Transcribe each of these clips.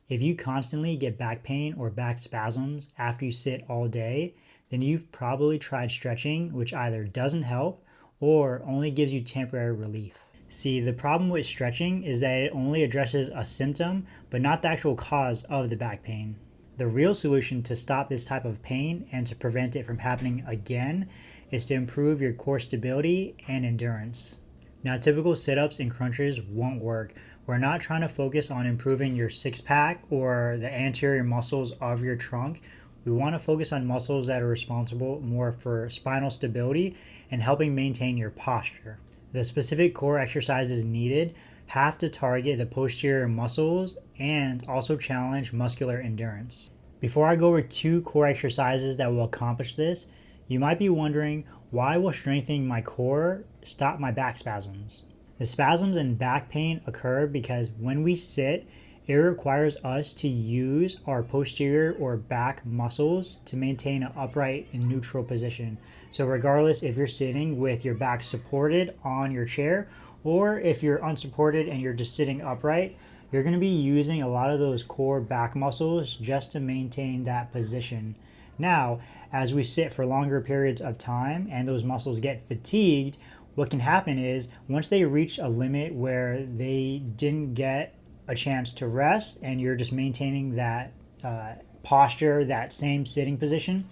If you constantly get back pain or back spasms after you sit all day, then you've probably tried stretching, which either doesn't help or only gives you temporary relief. See, the problem with stretching is that it only addresses a symptom, but not the actual cause of the back pain. The real solution to stop this type of pain and to prevent it from happening again is to improve your core stability and endurance. Now, typical sit-ups and crunches won't work. We're not trying to focus on improving your six-pack or the anterior muscles of your trunk. We want to focus on muscles that are responsible more for spinal stability and helping maintain your posture. The specific core exercises needed have to target the posterior muscles and also challenge muscular endurance. Before I go over 2 core exercises that will accomplish this, you might be wondering, why will strengthening my core stop my back spasms? The spasms and back pain occur because when we sit, it requires us to use our posterior or back muscles to maintain an upright and neutral position. So regardless if you're sitting with your back supported on your chair or if you're unsupported and you're just sitting upright, you're going to be using a lot of those core back muscles just to maintain that position. Now, as we sit for longer periods of time and those muscles get fatigued, what can happen is once they reach a limit where they didn't get a chance to rest and you're just maintaining that posture, that same sitting position,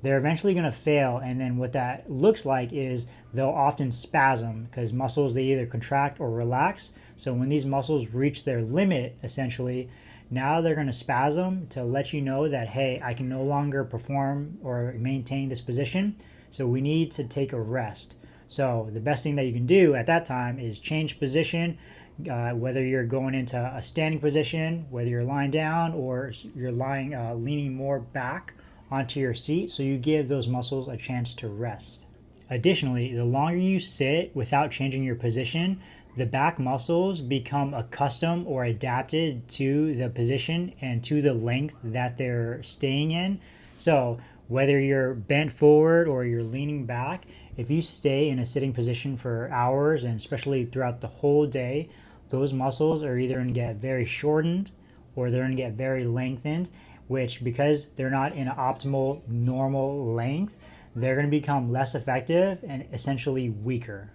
they're eventually going to fail. And then what that looks like is they'll often spasm because muscles, they either contract or relax. So when these muscles reach their limit, essentially, now they're going to spasm to let you know that, hey, I can no longer perform or maintain this position. So we need to take a rest. So the best thing that you can do at that time is change position, whether you're going into a standing position, whether you're lying down or you're lying, leaning more back onto your seat, so you give those muscles a chance to rest. Additionally, the longer you sit without changing your position, the back muscles become accustomed or adapted to the position and to the length that they're staying in. So whether you're bent forward or you're leaning back, if you stay in a sitting position for hours and especially throughout the whole day, those muscles are either going to get very shortened or they're going to get very lengthened, which, because they're not in an optimal normal length, they're going to become less effective and essentially weaker.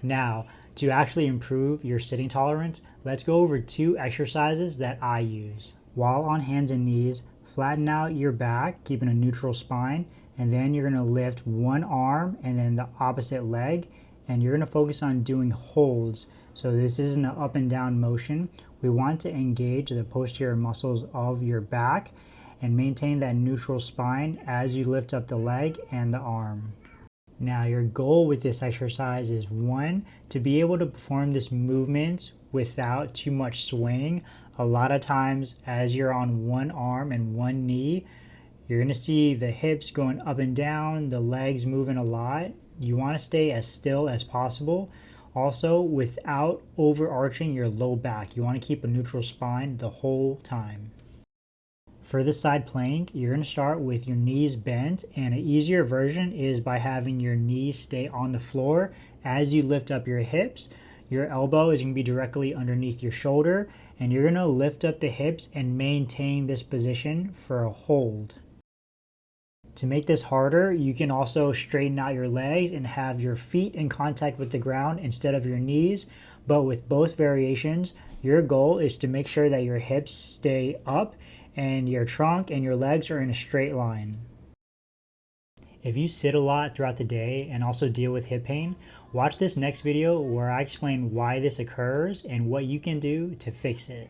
Now, to actually improve your sitting tolerance, let's go over 2 exercises that I use. While on hands and knees, flatten out your back, keeping a neutral spine, and then you're going to lift one arm and then the opposite leg, and you're going to focus on doing holds. So this isn't an up and down motion. We want to engage the posterior muscles of your back and maintain that neutral spine as you lift up the leg and the arm. Now, your goal with this exercise is 1, to be able to perform this movement without too much swaying. A lot of times as you're on one arm and one knee, you're going to see the hips going up and down, the legs moving a lot. You want to stay as still as possible. Also, without overarching your low back, you want to keep a neutral spine the whole time. For the side plank, you're going to start with your knees bent, and an easier version is by having your knees stay on the floor as you lift up your hips. Your elbow is going to be directly underneath your shoulder, and you're going to lift up the hips and maintain this position for a hold. To make this harder, you can also straighten out your legs and have your feet in contact with the ground instead of your knees. But with both variations, your goal is to make sure that your hips stay up and your trunk and your legs are in a straight line. If you sit a lot throughout the day and also deal with hip pain, watch this next video where I explain why this occurs and what you can do to fix it.